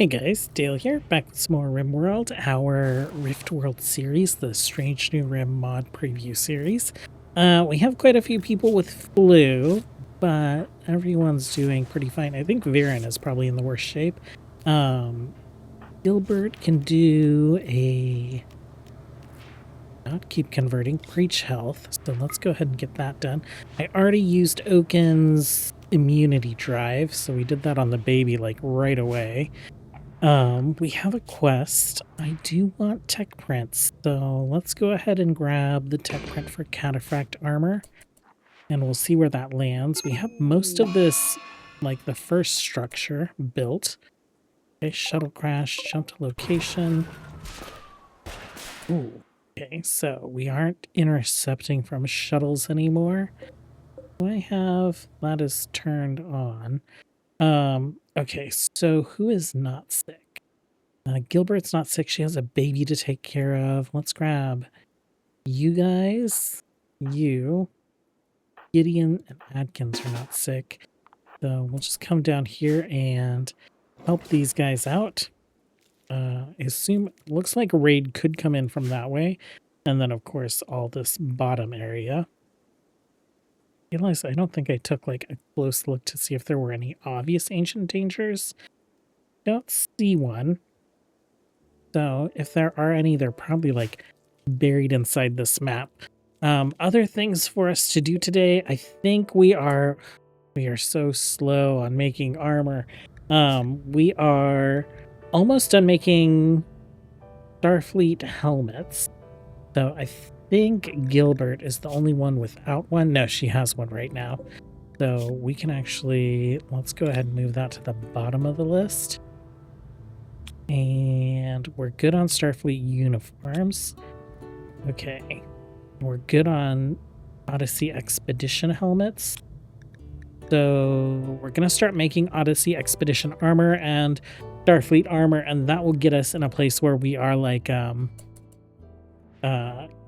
Hey guys, Dale here, back with some more RimWorld, our RiftWorld series, the Strange New Rim mod preview series. We have quite a few people with flu, but everyone's doing pretty fine. I think Viren is probably in the worst shape. Gilbert can do a... not keep converting, preach health, so let's go ahead and get that done. I already used Oaken's immunity drive, so we did that on the baby like right away. We have a quest. I do want tech prints, so let's go ahead and grab the tech print for cataphract armor, and we'll see where that lands. We have most of this, like the first structure, built. Okay, shuttle crash, jump to location. Ooh, okay, so we aren't intercepting from shuttles anymore. Do I have... that is turned on. Okay, so who is not sick? Gilbert's not sick. She has a baby to take care of. Let's grab you guys. You. Gideon and Adkins are not sick. So we'll just come down here and help these guys out. I assume... looks like a raid could come in from that way. And then, of course, all this bottom area. I realize I don't think I took like a close look to see if there were any obvious ancient dangers. Don't see one. So if there are any, they're probably like buried inside this map. Other things for us to do today, I think we are so slow on making armor. We are almost done making Starfleet helmets. So I think Gilbert is the only one without one. No, she has one right now. So we can actually, let's go ahead and move that to the bottom of the list. And we're good on Starfleet uniforms. Okay. We're good on Odyssey Expedition helmets. So we're going to start making Odyssey Expedition armor and Starfleet armor, and that will get us in a place where we are like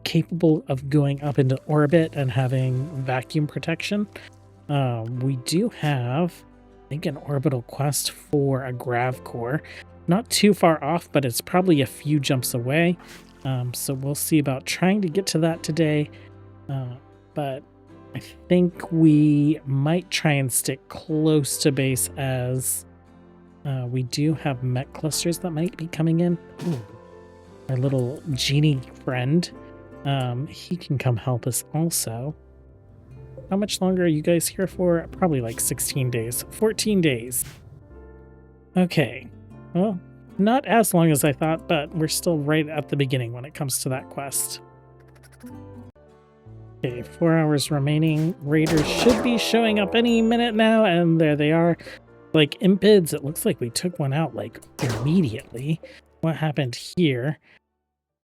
capable of going up into orbit and having vacuum protection. We do have, I think, an orbital quest for a grav core. Not too far off, but it's probably a few jumps away. So we'll see about trying to get to that today. But I think we might try and stick close to base, as we do have mech clusters that might be coming in. Ooh, our little genie friend. He can come help us also. How much longer are you guys here for? Probably like 16 days. 14 days. Okay. Well, not as long as I thought, but we're still right at the beginning when it comes to that quest. Okay, 4 hours remaining. Raiders should be showing up any minute now, and there they are. Like impids, it looks like we took one out like immediately. What happened here?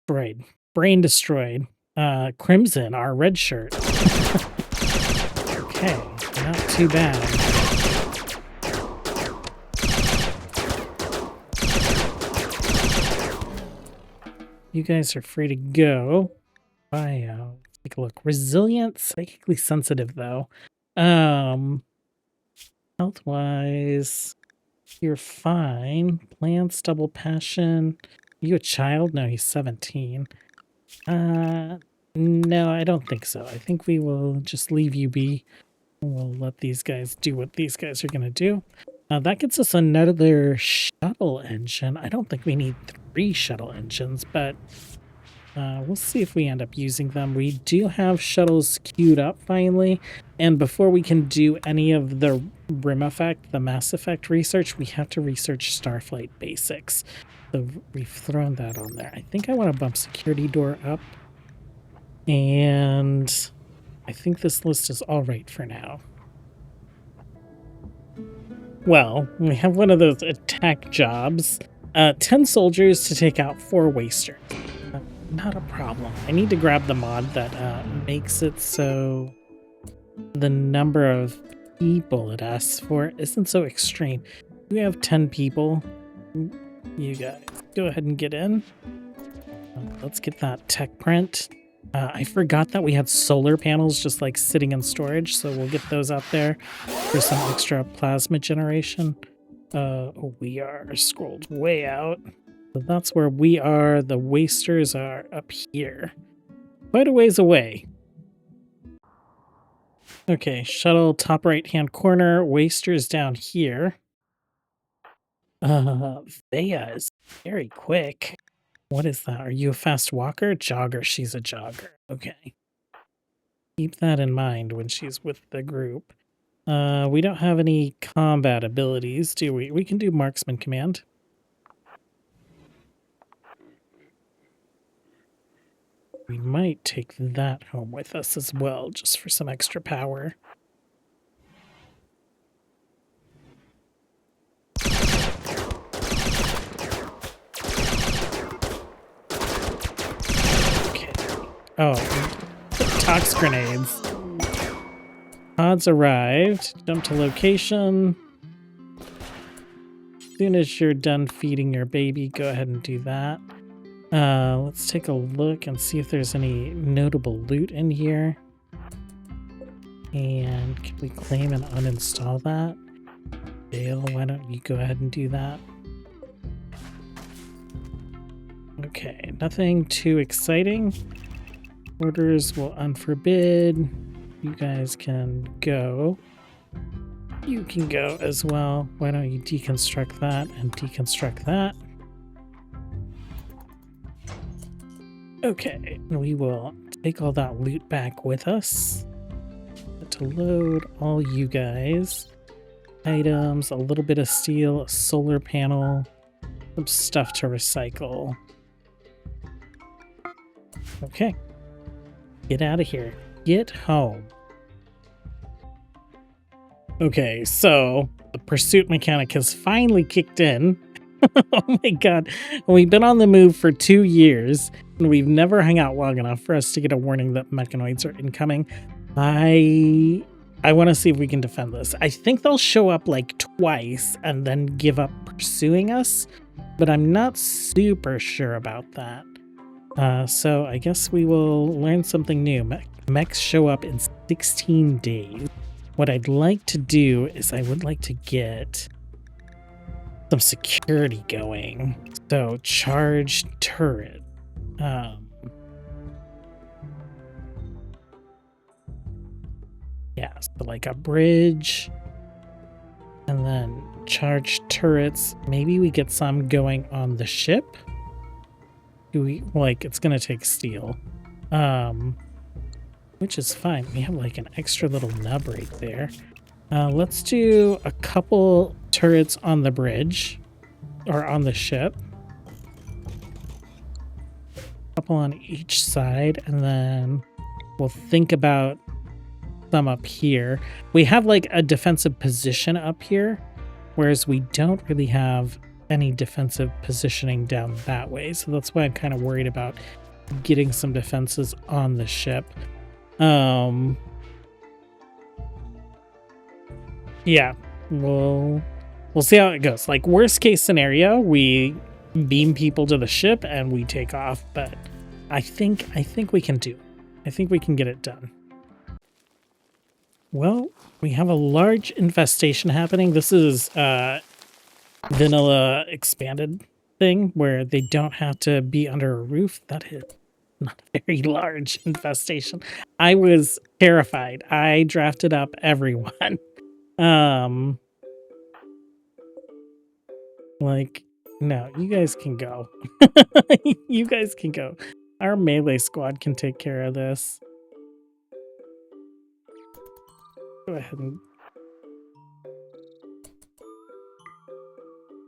Destroyed. Brain destroyed. Crimson, our red shirt. Okay, not too bad. You guys are free to go. Bio. Take a look. Resilient, psychically sensitive though. Health-wise, you're fine. Plants, double passion. Are you a child? No, he's 17. No, I don't think so. I think we will just leave you be. We'll let these guys do what these guys are going to do. That gets us another shuttle engine. I don't think we need 3 shuttle engines, but we'll see if we end up using them. We do have shuttles queued up finally, and before we can do any of the Rim effect, the Mass Effect research, we have to research Starflight basics. So we've thrown that on there. I think I want to bump security door up, and I think this list is all right for now. Well, we have one of those attack jobs. 10 soldiers to take out 4 wasters. Not a problem. I need to grab the mod that makes it so the number of people it asks for isn't so extreme. We have 10 people. You guys, go ahead and get in. Let's get that tech print. I forgot that we had solar panels just like sitting in storage, so we'll get those out there for some extra plasma generation. We are scrolled way out. But that's where we are. The wasters are up here. Quite a ways away. Okay, shuttle top right-hand corner. Wasters down here. Thea is very quick. What is that? Are you a fast walker? Jogger. She's a jogger. Okay. Keep that in mind when she's with the group. We don't have any combat abilities, do we? We can do marksman command. We might take that home with us as well, just for some extra power. Okay. Oh, tox grenades. Pods arrived. Jump to location. As soon as you're done feeding your baby, go ahead and do that. Let's take a look and see if there's any notable loot in here. And can we claim and uninstall that? Dale, why don't you go ahead and do that? Okay, nothing too exciting. Orders will unforbid. You guys can go. You can go as well. Why don't you deconstruct that and deconstruct that? Okay, we will take all that loot back with us. To load all you guys. Items, a little bit of steel, a solar panel, some stuff to recycle. Okay. Get out of here. Get home. Okay, so the pursuit mechanic has finally kicked in. Oh my god. We've been on the move for 2 years, and we've never hung out long enough for us to get a warning that mechanoids are incoming. I want to see if we can defend this. I think they'll show up like twice and then give up pursuing us, but I'm not super sure about that. So I guess we will learn something new. Mechs show up in 16 days. What I'd like to do is I would like to get some security going. So charged turret. Yeah, so like a bridge and then charged turrets. Maybe we get some going on the ship. It's gonna take steel. Which is fine. We have like an extra little nub right there. Let's do a couple turrets on the bridge or on the ship. A couple on each side, and then we'll think about some up here. We have like a defensive position up here, whereas we don't really have any defensive positioning down that way. So that's why I'm kind of worried about getting some defenses on the ship. Yeah, we'll see how it goes. Like worst case scenario, we beam people to the ship and we take off, but I think we can do. I think we can get it done. Well, we have a large infestation happening. This is vanilla expanded thing where they don't have to be under a roof. That is not a very large infestation. I was terrified. I drafted up everyone. Like, no, you guys can go. You guys can go. Our melee squad can take care of this. Go ahead and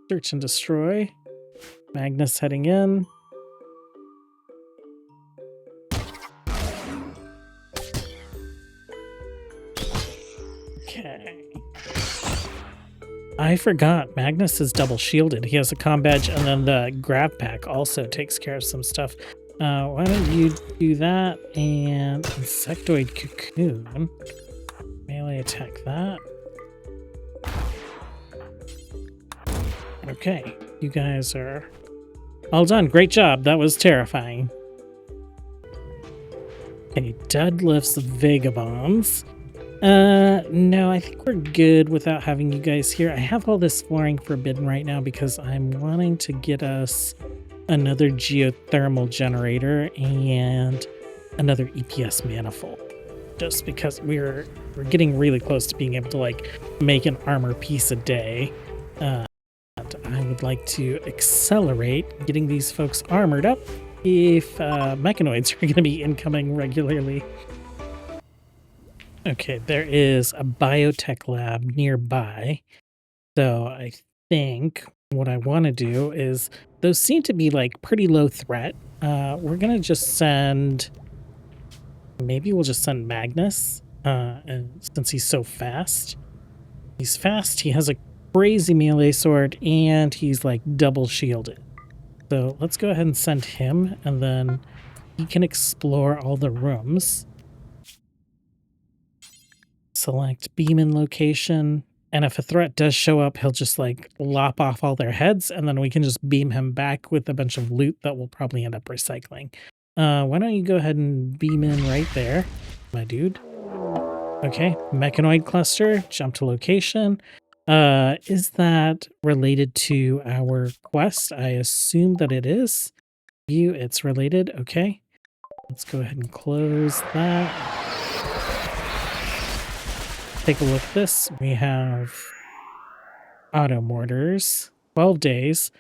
search and destroy. Magnus heading in. Okay. I forgot. Magnus is double shielded. He has a comm badge, and then the grav pack also takes care of some stuff. Why don't you do that? And insectoid cocoon. Melee attack that. Okay, you guys are all done. Great job. That was terrifying. Okay, deadlifts vagabonds. No, I think we're good without having you guys here. I have all this flooring forbidden right now because I'm wanting to get us another geothermal generator and another EPS manifold. Just because we're getting really close to being able to like make an armor piece a day. And I would like to accelerate getting these folks armored up if mechanoids are going to be incoming regularly. Okay, there is a biotech lab nearby. So I think what I want to do is, those seem to be like pretty low threat. We're going to just send, maybe we'll just send Magnus. And since he's so fast, he has a crazy melee sword, and he's like double shielded. So let's go ahead and send him, and then he can explore all the rooms. Select beam in location, and if a threat does show up, he'll just like lop off all their heads, and then we can just beam him back with a bunch of loot that we'll probably end up recycling. Why don't you go ahead and beam in right there, my dude? Okay, mechanoid cluster, jump to location. Is that related to our quest? I assume that it is. View, it's related. Okay, let's go ahead and close that. Take a look at this. We have auto mortars, 12 days.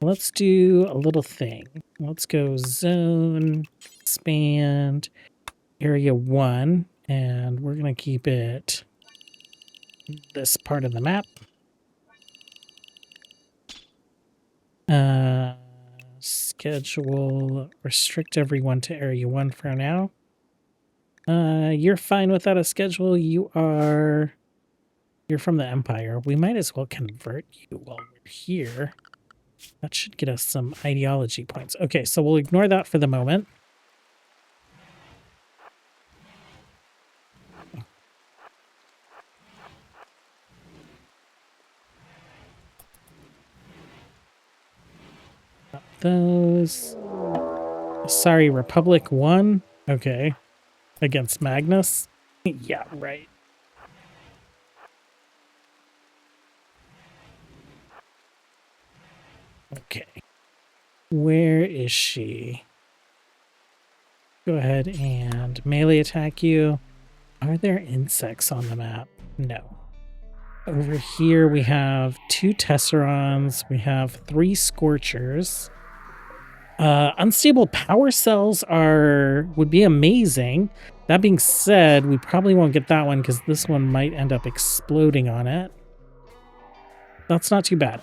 Let's do a little thing. Let's go zone, expand, area 1, and we're going to keep it this part of the map. Schedule, restrict everyone to area 1 for now. You're fine without a schedule. You're from the Empire. We might as well convert you while we're here. That should get us some ideology points. Okay, so we'll ignore that for the moment. Those. Sorry, Republic 1. Okay. Against Magnus. Yeah, right. Okay. Where is she? Go ahead and melee attack you. Are there insects on the map? No. Over here we have 2 Tesserons. We have 3 Scorchers. Unstable power cells would be amazing. That being said, we probably won't get that one because this one might end up exploding on it. That's not too bad.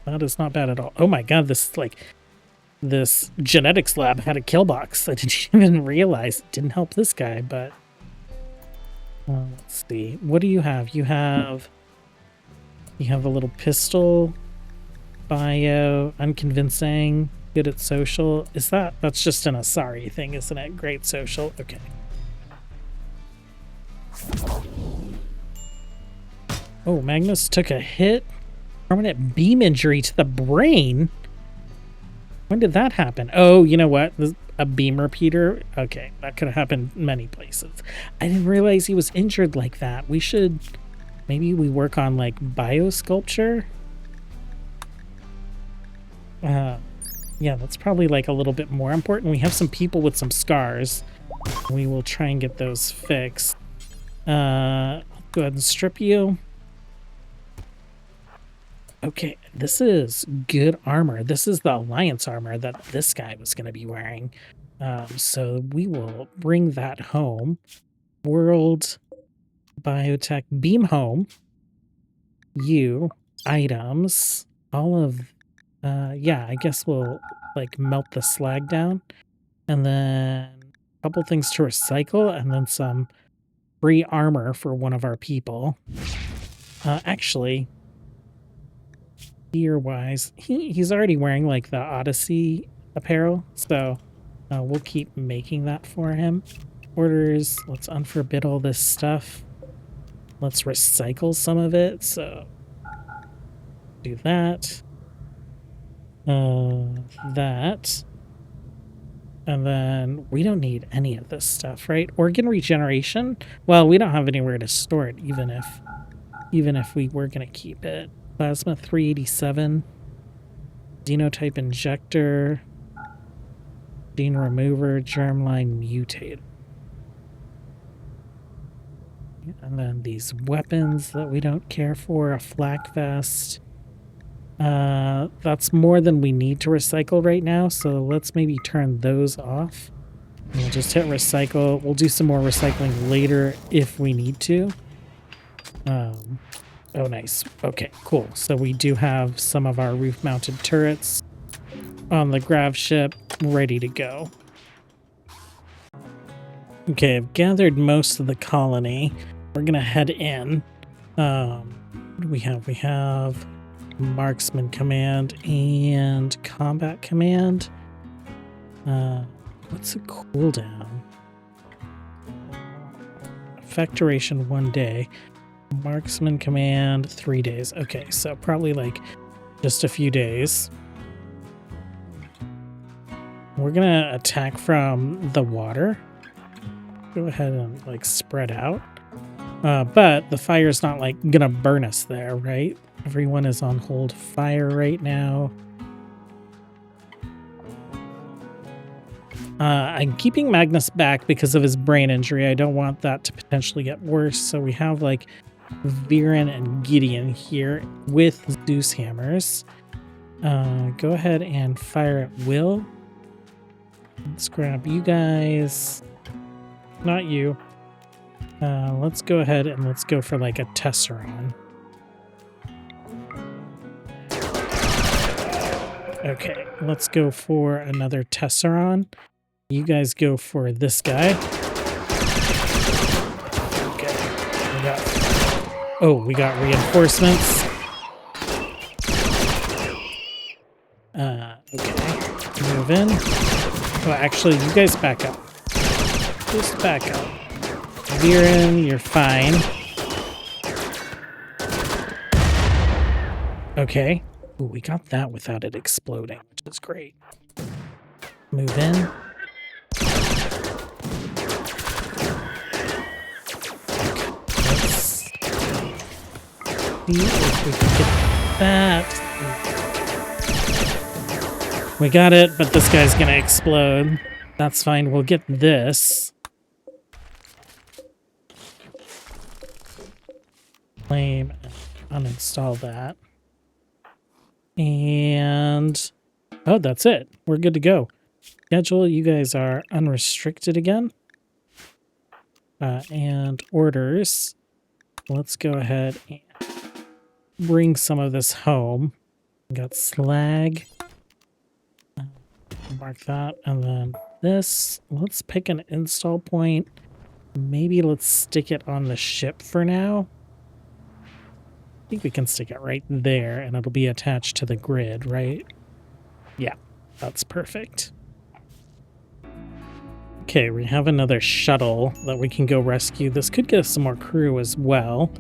That is not bad at all. Oh my god, this genetics lab had a kill box. I didn't even realize. It didn't help this guy, but let's see. What do you have? You have a little pistol, bio, unconvincing, good at social. That's just an Asari thing, isn't it? Great social. Okay. Oh, Magnus took a hit. Permanent beam injury to the brain. When did that happen? Oh, you know what? A beam repeater? Okay, that could have happened many places. I didn't realize he was injured like that. Maybe we work on like biosculpture? Yeah, that's probably like a little bit more important. We have some people with some scars. We will try and get those fixed. Go ahead and strip you. Okay, this is good armor. This is the Alliance armor that this guy was going to be wearing. So we will bring that home. World Biotech Beam home. You items. All of yeah, I guess we'll like melt the slag down, and then a couple things to recycle, and then some free armor for one of our people. Actually, gear-wise, he's already wearing like the Odyssey apparel, so we'll keep making that for him. Orders, let's unforbid all this stuff. Let's recycle some of it, so do that. That. And then we don't need any of this stuff, right? Organ regeneration? Well, we don't have anywhere to store it, even if we were going to keep it. Plasma 387. Genotype injector. Gene remover. Germline mutator. And then these weapons that we don't care for. A flak vest. That's more than we need to recycle right now, so let's maybe turn those off. And we'll just hit recycle. We'll do some more recycling later if we need to. Oh, nice. Okay, cool. So we do have some of our roof-mounted turrets on the grav ship ready to go. Okay, I've gathered most of the colony. We're gonna head in. What do we have? We have Marksman Command and Combat Command. What's a cooldown? Effect duration 1 day. Marksman Command 3 days. Okay, so probably like just a few days. We're gonna attack from the water. Go ahead and like spread out. But the fire's not like gonna burn us there, right? Everyone is on hold fire right now. I'm keeping Magnus back because of his brain injury. I don't want that to potentially get worse. So we have like Viren and Gideon here with Zeus hammers. Go ahead and fire at will. Let's grab you guys. Not you. Let's go ahead and let's go for like a Tesseron. Okay, let's go for another Tesseron. You guys go for this guy. Okay, we got reinforcements. Okay, move in. Oh, actually, you guys back up. Just back up. Viren, you're fine. Okay. Ooh, we got that without it exploding, which is great. Move in. Okay. Let's see if we can get that. We got it, but this guy's gonna explode. That's fine. We'll get this. Claim and uninstall that. And oh, that's it. We're good to go. Schedule, you guys are unrestricted again. And orders. Let's go ahead and bring some of this home. We got slag. Mark that. And then this. Let's pick an install point. Maybe let's stick it on the ship for now. I think we can stick it right there and it'll be attached to the grid, right? Yeah, that's perfect. Okay, we have another shuttle that we can go rescue. This could get us some more crew as well.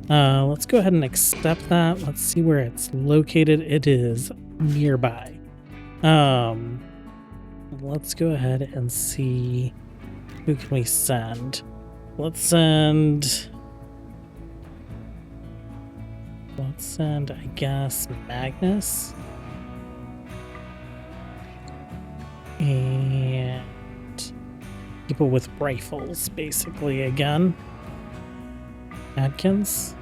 Let's go ahead and accept that. Let's see where it's located. It is nearby. Let's go ahead and see who can we send. Let's send, I guess, Magnus. And people with rifles, basically, again. Adkins.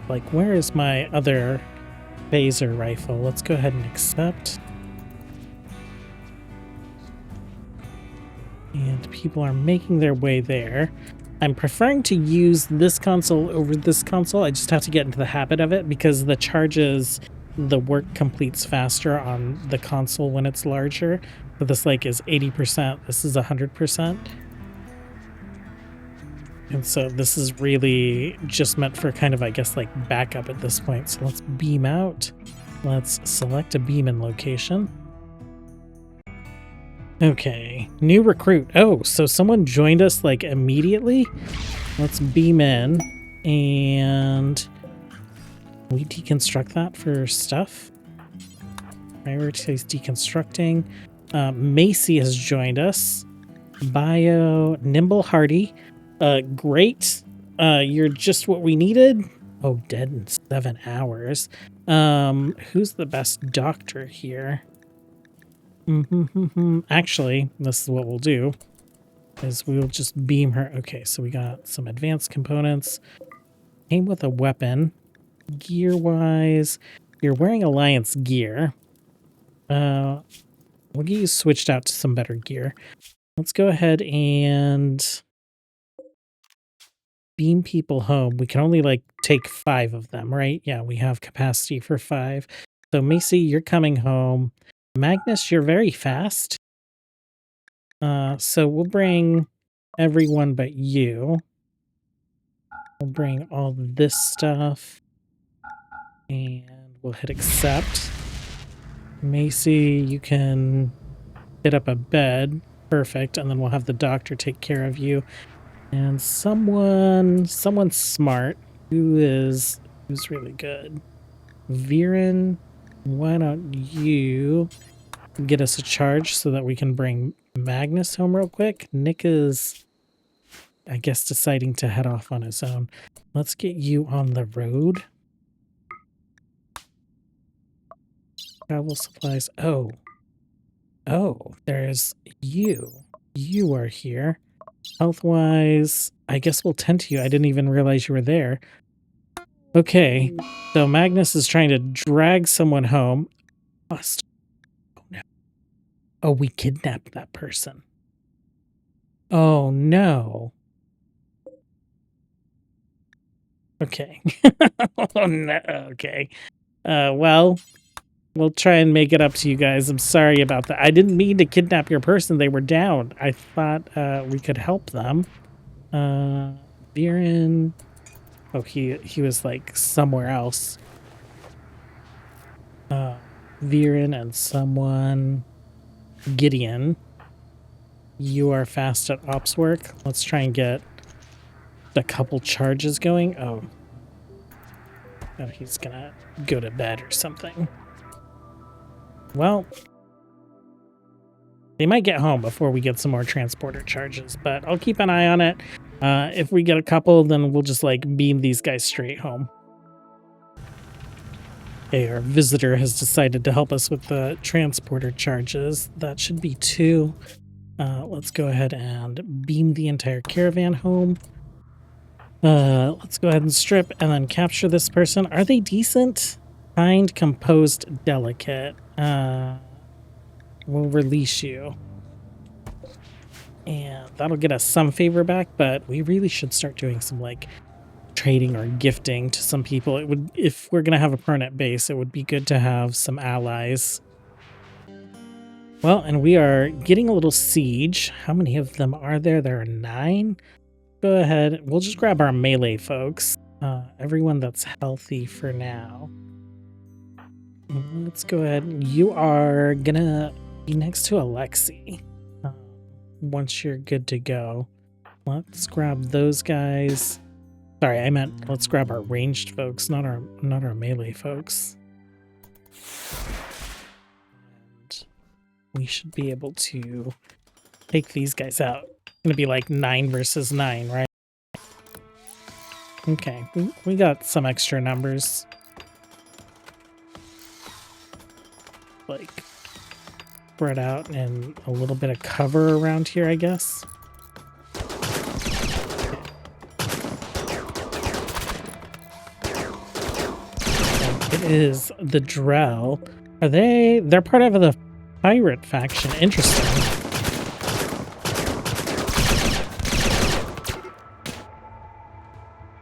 Like, where is my other phaser rifle? Let's go ahead and accept. And people are making their way there. I'm preferring to use this console over this console. I just have to get into the habit of it because the charges, the work completes faster on the console when it's larger. But this like is 80%. This is 100%. And so this is really just meant for kind of, I guess, like backup at this point. So let's beam out. Let's select a beam in location. Okay, new recruit. Oh, so someone joined us like immediately. Let's beam in and We deconstruct that for stuff. Prioritize deconstructing. Macy has joined us. Bio, nimble, hardy. Great. You're just what we needed. Oh, dead in 7 hours. Who's the best doctor here? Actually, this is what we'll do. Is we'll just beam her. Okay, so we got some advanced components. Came with a weapon. Gear-wise, you're wearing Alliance gear. We'll get you switched out to some better gear. Let's go ahead and beam people home. We can only like take 5 of them, right? Yeah, we have capacity for 5. So Macy, you're coming home. Magnus, you're very fast. So we'll bring everyone but you. We'll bring all this stuff. And we'll hit accept. Macy, you can hit up a bed. Perfect. And then we'll have the doctor take care of you. And someone smart who's really good. Viren, why don't you get us a charge so that we can bring Magnus home real quick? Nick is, I guess, deciding to head off on his own. Let's get you on the road. Travel supplies. Oh, there's you. You are here. Health-wise, I guess we'll tend to you. I didn't even realize you were there. Okay, so Magnus is trying to drag someone home. Must. Oh, no. Oh, we kidnapped that person. Oh, no. Okay. Oh, no. Okay. Well, we'll try and make it up to you guys. I'm sorry about that. I didn't mean to kidnap your person. They were down. I thought we could help them. Viren. Oh, he was like somewhere else. Viren and someone. Gideon. You are fast at ops work. Let's try and get a couple charges going. Oh, he's gonna go to bed or something. Well, they might get home before we get some more transporter charges, but I'll keep an eye on it. If we get a couple, then we'll just like beam these guys straight home. Okay, our visitor has decided to help us with the transporter charges. That should be 2. Let's go ahead and beam the entire caravan home. Let's go ahead and strip and then capture this person. Are they decent? Kind, composed, delicate. We'll release you. And that'll get us some favor back, but we really should start doing some like trading or gifting to some people. It would, if we're gonna have a permanent base, it would be good to have some allies. Well, and we are getting a little siege. How many of them are there? There are 9. Go ahead. We'll just grab our melee folks. Everyone that's healthy for now. Let's go ahead. You are gonna be next to Alexi. Once you're good to go. Let's grab those guys. Sorry, I meant let's grab our ranged folks, not our melee folks. And we should be able to take these guys out. It's gonna be like 9 versus 9, right? Okay, we got some extra numbers. Like spread out and a little bit of cover around here, I guess. It is the Drell. Are they're part of the pirate faction. Interesting.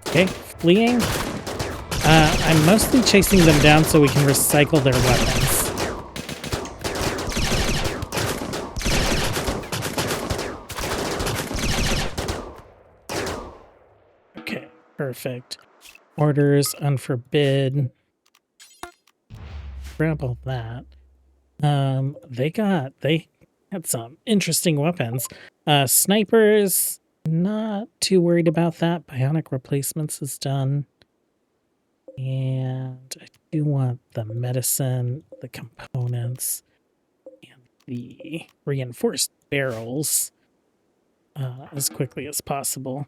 Okay, fleeing. I'm mostly chasing them down so we can recycle their weapons. Okay, perfect. Orders, unforbid. Grab all that. They had some interesting weapons. Snipers, not too worried about that. Bionic replacements is done. And I do want the medicine, the components, and the reinforced barrels as quickly as possible.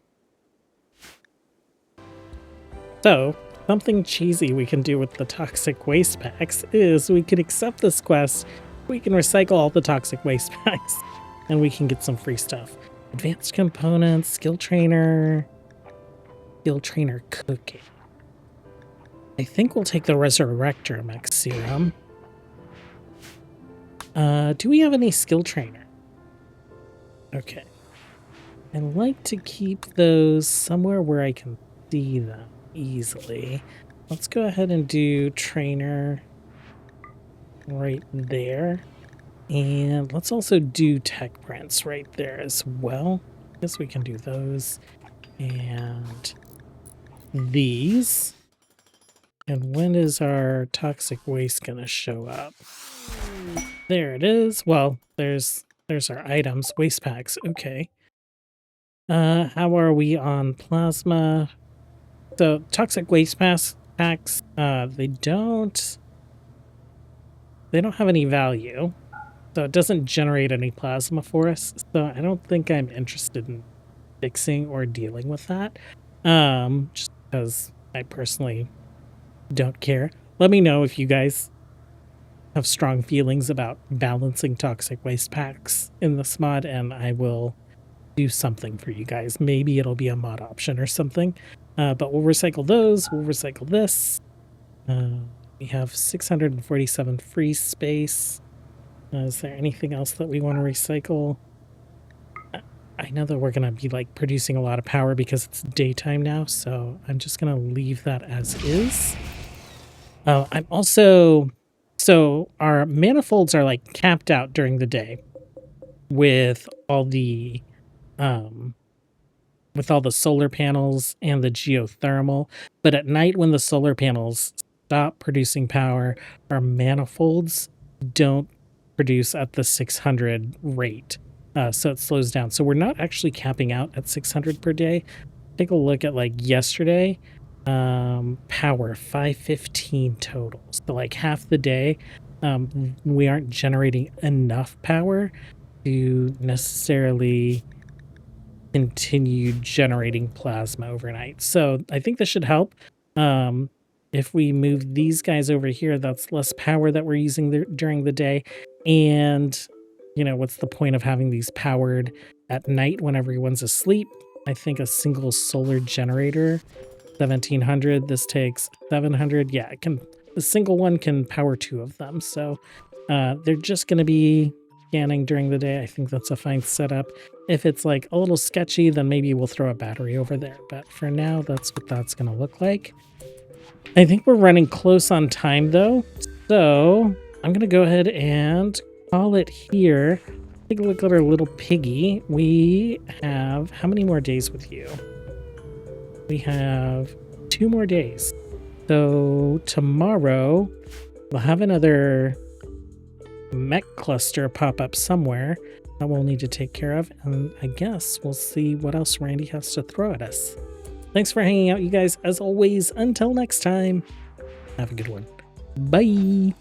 So, something cheesy we can do with the toxic waste packs is we can accept this quest, we can recycle all the toxic waste packs, and we can get some free stuff. Advanced components, skill trainer cooking. I think we'll take the resurrector mech serum. Do we have any skill trainer? Okay. I like to keep those somewhere where I can see them easily. Let's go ahead and do trainer right there. And let's also do tech prints right there as well. I guess we can do those. And these. And when is our toxic waste gonna show up? There it is. Well, there's our items, waste packs. Okay. How are we on plasma? So toxic waste packs, they don't have any value. So it doesn't generate any plasma for us. So I don't think I'm interested in fixing or dealing with that. Just because I personally don't care. Let me know if you guys have strong feelings about balancing toxic waste packs in this mod, and I will do something for you guys. Maybe it'll be a mod option or something. But we'll recycle those. We'll recycle this. We have 647 free space. Is there anything else that we want to recycle? I know that we're going to be like producing a lot of power because it's daytime now, so I'm just going to leave that as is. I'm also... So our manifolds are like capped out during the day with all the solar panels and the geothermal. But at night when the solar panels stop producing power, our manifolds don't produce at the 600 rate. So it slows down. So we're not actually capping out at 600 per day. Take a look at like yesterday. Power 515 total. So like half the day, we aren't generating enough power to necessarily continue generating plasma overnight. So I think this should help. If we move these guys over here, that's less power that we're using during the day. And, you know, what's the point of having these powered at night when everyone's asleep? I think a single solar generator, 1700, this takes 700. Yeah, it can. The single one can power 2 of them. So they're just going to be scanning during the day. I think that's a fine setup. If it's like a little sketchy, then maybe we'll throw a battery over there. But for now, that's what that's going to look like. I think we're running close on time though. So I'm going to go ahead and call it here. Take a look at our little piggy. We have how many more days with you? We have 2 more days. So tomorrow we'll have another mech cluster pop up somewhere that we'll need to take care of. And I guess we'll see what else Randy has to throw at us. Thanks for hanging out, you guys. As always, until next time, have a good one. Bye.